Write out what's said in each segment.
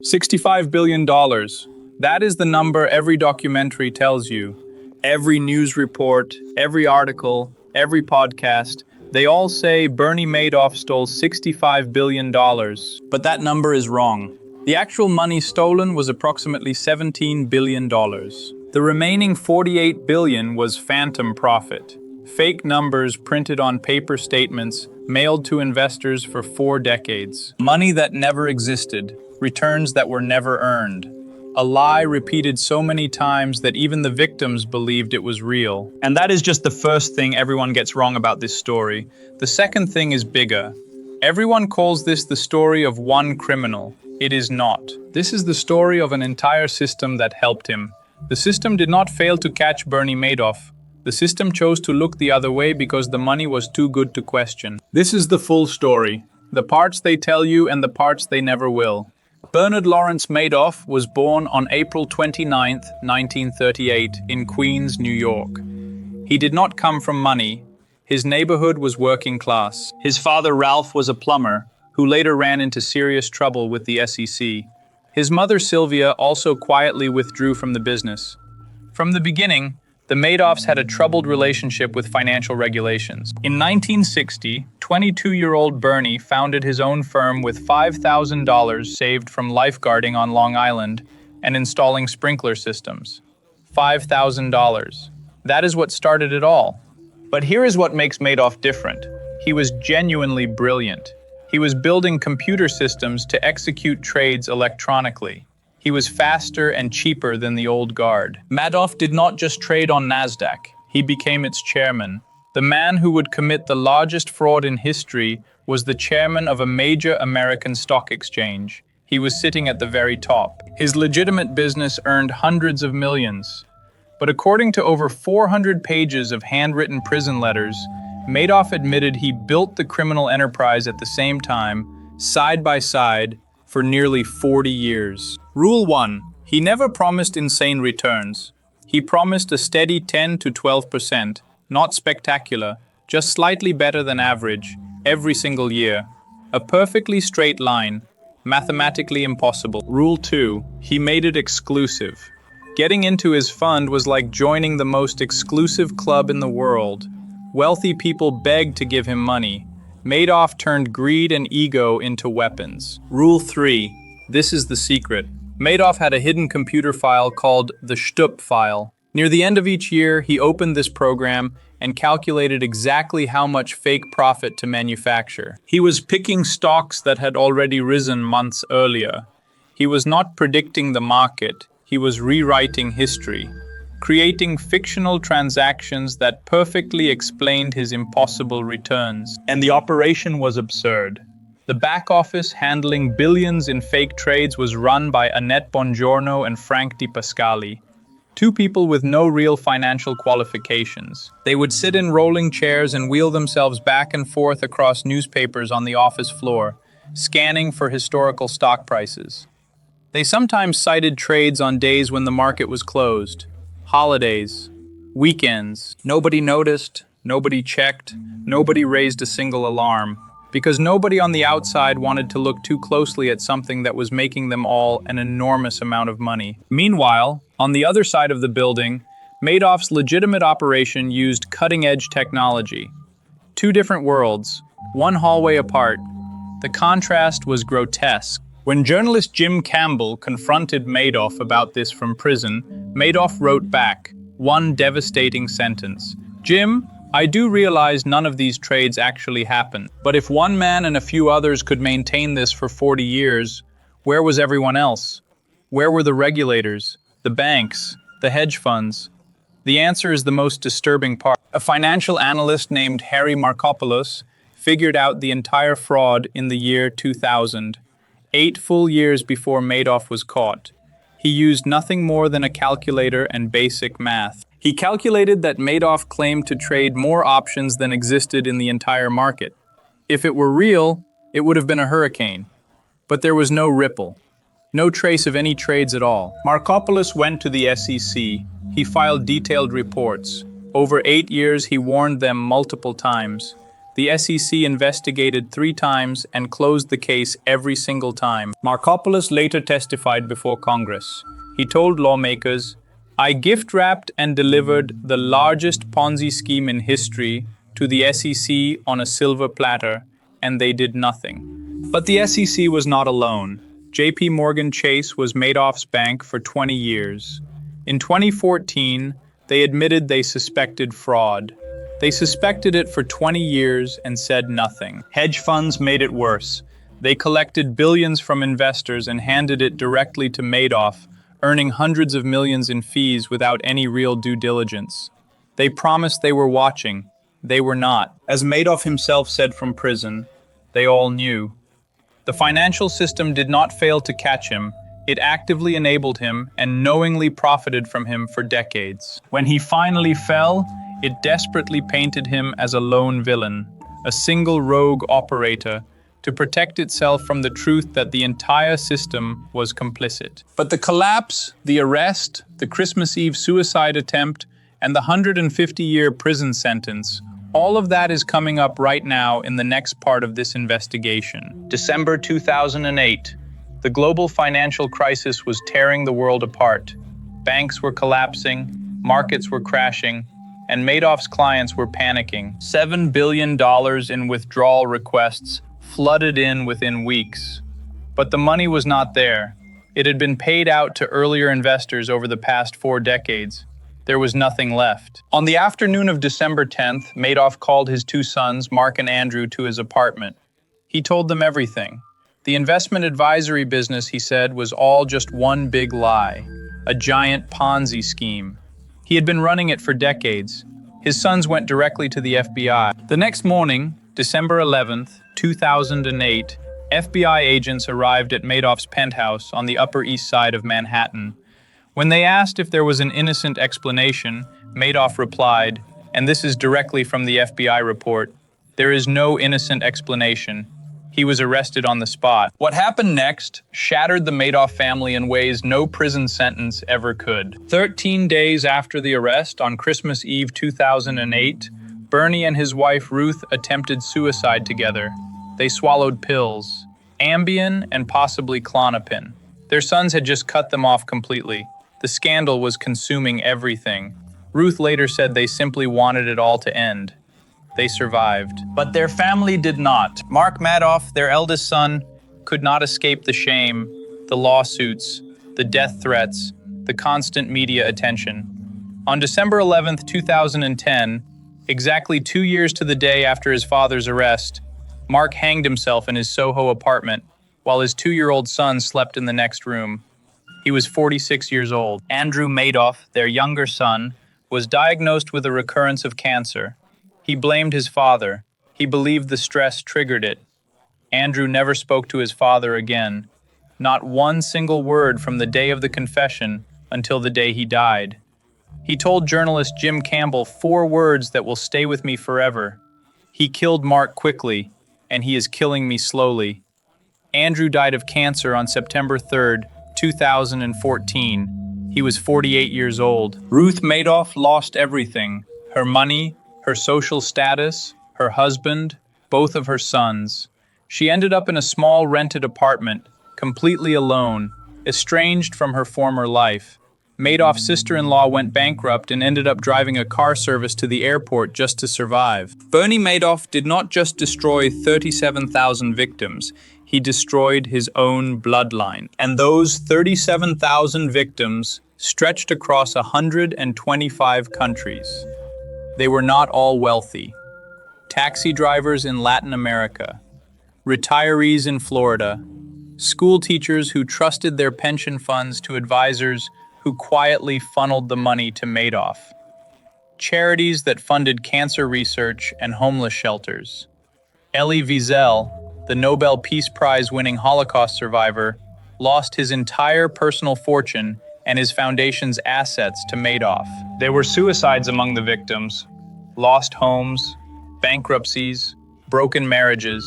$65 billion. That is the number every documentary tells you. Every news report, every article, every podcast, they all say Bernie Madoff stole $65 billion. But that number is wrong. The actual money stolen was approximately $17 billion. The remaining $48 billion was phantom profit. Fake numbers printed on paper statements mailed to investors for 4 decades. Money that never existed. Returns that were never earned. A lie repeated so many times that even the victims believed it was real. And that is just the first thing everyone gets wrong about this story. The second thing is bigger. Everyone calls this the story of one criminal. It is not. This is the story of an entire system that helped him. The system did not fail to catch Bernie Madoff. The system chose to look the other way because the money was too good to question. This is the full story. The parts they tell you and the parts they never will. Bernard Lawrence Madoff was born on April 29, 1938, in Queens, New York. He did not come from money. His neighborhood was working class. His father, Ralph, was a plumber, who later ran into serious trouble with the SEC. His mother, Sylvia, also quietly withdrew from the business. From the beginning, the Madoffs had a troubled relationship with financial regulations. In 1960, 22-year-old Bernie founded his own firm with $5,000 saved from lifeguarding on Long Island and installing sprinkler systems. $5,000. That is what started it all. But here is what makes Madoff different. He was genuinely brilliant. He was building computer systems to execute trades electronically. He was faster and cheaper than the old guard. Madoff did not just trade on NASDAQ. He became its chairman. The man who would commit the largest fraud in history was the chairman of a major American stock exchange. He was sitting at the very top. His legitimate business earned hundreds of millions. But according to over 400 pages of handwritten prison letters, Madoff admitted he built the criminal enterprise at the same time, side by side, for nearly 40 years. Rule 1. He never promised insane returns. He promised a steady 10 to 12%, not spectacular, just slightly better than average, every single year. A perfectly straight line, mathematically impossible. Rule 2. He made it exclusive. Getting into his fund was like joining the most exclusive club in the world. Wealthy people begged to give him money. Madoff turned greed and ego into weapons. Rule 3. This is the secret. Madoff had a hidden computer file called the Shtup file. Near the end of each year, he opened this program and calculated exactly how much fake profit to manufacture. He was picking stocks that had already risen months earlier. He was not predicting the market. He was rewriting history, creating fictional transactions that perfectly explained his impossible returns. And the operation was absurd. The back office handling billions in fake trades was run by Annette Bongiorno and Frank Di Pascali, 2 people with no real financial qualifications. They would sit in rolling chairs and wheel themselves back and forth across newspapers on the office floor, scanning for historical stock prices. They sometimes cited trades on days when the market was closed. Holidays, weekends. Nobody noticed, nobody checked, nobody raised a single alarm, because nobody on the outside wanted to look too closely at something that was making them all an enormous amount of money. Meanwhile, on the other side of the building, Madoff's legitimate operation used cutting-edge technology. 2 different worlds, 1 hallway apart. The contrast was grotesque. When journalist Jim Campbell confronted Madoff about this from prison, Madoff wrote back, 1 devastating sentence. "Jim, I do realize none of these trades actually happened, but if one man and a few others could maintain this for 40 years, where was everyone else? Where were the regulators, the banks, the hedge funds?" The answer is the most disturbing part. A financial analyst named Harry Markopolos figured out the entire fraud in the year 2000. 8 full years before Madoff was caught. He used nothing more than a calculator and basic math. He calculated that Madoff claimed to trade more options than existed in the entire market. If it were real, it would have been a hurricane. But there was no ripple, no trace of any trades at all. Markopolos went to the SEC. He filed detailed reports. Over 8 years, he warned them multiple times. The SEC investigated 3 times and closed the case every single time. Markopolos later testified before Congress. He told lawmakers, "I gift-wrapped and delivered the largest Ponzi scheme in history to the SEC on a silver platter, and they did nothing." But the SEC was not alone. JPMorgan Chase was Madoff's bank for 20 years. In 2014, they admitted they suspected fraud. They suspected it for 20 years and said nothing. Hedge funds made it worse. They collected billions from investors and handed it directly to Madoff, earning hundreds of millions in fees without any real due diligence. They promised they were watching. They were not. As Madoff himself said from prison, they all knew. The financial system did not fail to catch him. It actively enabled him and knowingly profited from him for decades. When he finally fell, it desperately painted him as a lone villain, a single rogue operator, to protect itself from the truth that the entire system was complicit. But the collapse, the arrest, the Christmas Eve suicide attempt, and the 150-year prison sentence, all of that is coming up right now in the next part of this investigation. December 2008. The global financial crisis was tearing the world apart. Banks were collapsing, markets were crashing, and Madoff's clients were panicking. $7 billion in withdrawal requests flooded in within weeks. But the money was not there. It had been paid out to earlier investors over the past 4 decades. There was nothing left. On the afternoon of December 10th, Madoff called his 2 sons, Mark and Andrew, to his apartment. He told them everything. The investment advisory business, he said, was all just one big lie, a giant Ponzi scheme. He had been running it for decades. His sons went directly to the FBI. The next morning, December 11th, 2008, FBI agents arrived at Madoff's penthouse on the Upper East Side of Manhattan. When they asked if there was an innocent explanation, Madoff replied, and this is directly from the FBI report, "There is no innocent explanation." He was arrested on the spot. What happened next shattered the Madoff family in ways no prison sentence ever could. 13 days after the arrest, on Christmas Eve 2008, Bernie and his wife Ruth attempted suicide together. They swallowed pills, Ambien and possibly Klonopin. Their sons had just cut them off completely. The scandal was consuming everything. Ruth later said they simply wanted it all to end. They survived. But their family did not. Mark Madoff, their eldest son, could not escape the shame, the lawsuits, the death threats, the constant media attention. On December 11th, 2010, exactly 2 years to the day after his father's arrest, Mark hanged himself in his Soho apartment while his 2-year-old son slept in the next room. He was 46 years old. Andrew Madoff, their younger son, was diagnosed with a recurrence of cancer. He blamed his father. He believed the stress triggered it. Andrew never spoke to his father again. Not one single word from the day of the confession until the day he died. He told journalist Jim Campbell 4 words that will stay with me forever. He killed Mark quickly, and he is killing me slowly. Andrew died of cancer on September 3rd, 2014. He was 48 years old. Ruth Madoff lost everything: her money, her social status, her husband, both of her sons. She ended up in a small rented apartment, completely alone, estranged from her former life. Madoff's sister-in-law went bankrupt and ended up driving a car service to the airport just to survive. Bernie Madoff did not just destroy 37,000 victims, he destroyed his own bloodline. And those 37,000 victims stretched across 125 countries. They were not all wealthy. Taxi drivers in Latin America, retirees in Florida, school teachers who trusted their pension funds to advisors who quietly funneled the money to Madoff, charities that funded cancer research and homeless shelters. Elie Wiesel, the Nobel Peace Prize-winning Holocaust survivor, lost his entire personal fortune and his foundation's assets to Madoff. There were suicides among the victims, lost homes, bankruptcies, broken marriages.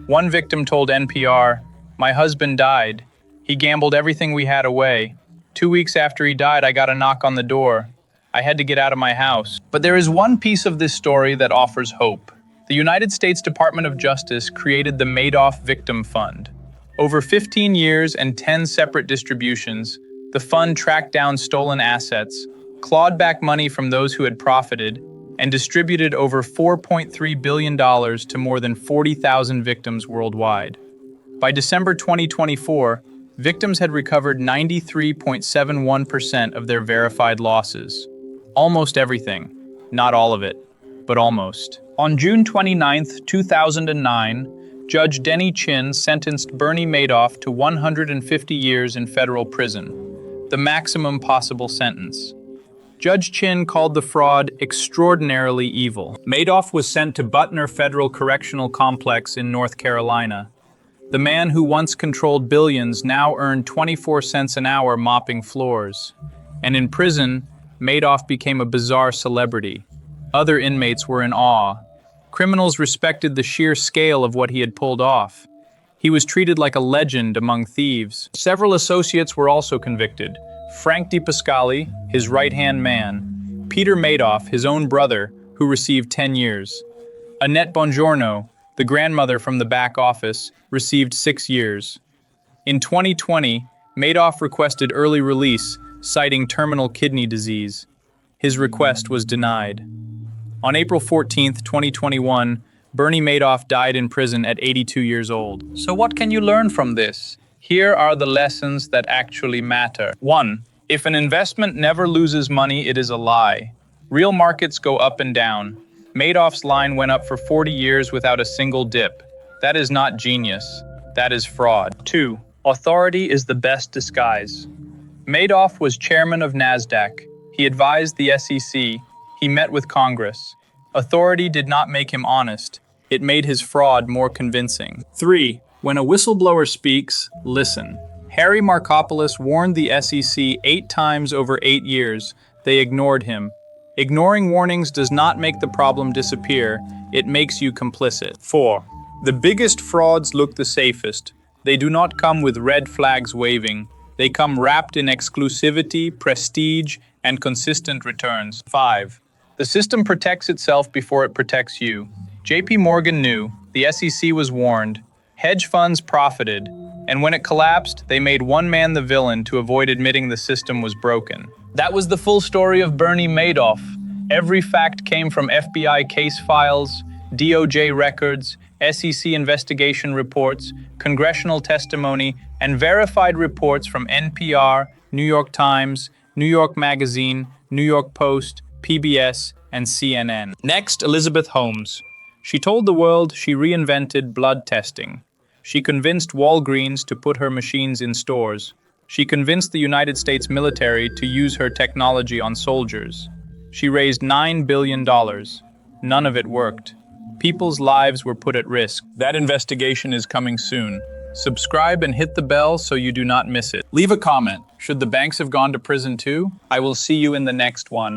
One victim told NPR, "My husband died. He gambled everything we had away. 2 weeks after he died, I got a knock on the door. I had to get out of my house." But there is one piece of this story that offers hope. The United States Department of Justice created the Madoff Victim Fund. Over 15 years and 10 separate distributions, the fund tracked down stolen assets, clawed back money from those who had profited, and distributed over $4.3 billion to more than 40,000 victims worldwide. By December 2024, victims had recovered 93.71% of their verified losses. Almost everything. Not all of it, but almost. On June 29, 2009, Judge Denny Chin sentenced Bernie Madoff to 150 years in federal prison, the maximum possible sentence. Judge Chin called the fraud extraordinarily evil. Madoff was sent to Butner Federal Correctional Complex in North Carolina. The man who once controlled billions now earned 24 cents an hour mopping floors. And in prison, Madoff became a bizarre celebrity. Other inmates were in awe. Criminals respected the sheer scale of what he had pulled off. He was treated like a legend among thieves. Several associates were also convicted. Frank DePascali, his right-hand man. Peter Madoff, his own brother, who received 10 years. Annette Bongiorno, the grandmother from the back office, received 6 years. In 2020, Madoff requested early release, citing terminal kidney disease. His request was denied. On April 14, 2021, Bernie Madoff died in prison at 82 years old. So what can you learn from this? Here are the lessons that actually matter. 1. If an investment never loses money, it is a lie. Real markets go up and down. Madoff's line went up for 40 years without a single dip. That is not genius. That is fraud. 2. Authority is the best disguise. Madoff was chairman of NASDAQ. He advised the SEC. He met with Congress. Authority did not make him honest. It made his fraud more convincing. 3. When a whistleblower speaks, listen. Harry Markopolos warned the SEC 8 times over 8 years. They ignored him. Ignoring warnings does not make the problem disappear. It makes you complicit. 4. The biggest frauds look the safest. They do not come with red flags waving. They come wrapped in exclusivity, prestige, and consistent returns. 5. The system protects itself before it protects you. JPMorgan knew, the SEC was warned, hedge funds profited, and when it collapsed, they made one man the villain to avoid admitting the system was broken. That was the full story of Bernie Madoff. Every fact came from FBI case files, DOJ records, SEC investigation reports, congressional testimony, and verified reports from NPR, New York Times, New York Magazine, New York Post, PBS, and CNN. Next, Elizabeth Holmes. She told the world she reinvented blood testing. She convinced Walgreens to put her machines in stores. She convinced the United States military to use her technology on soldiers. She raised $9 billion. None of it worked. People's lives were put at risk. That investigation is coming soon. Subscribe and hit the bell so you do not miss it. Leave a comment. Should the banks have gone to prison too? I will see you in the next one.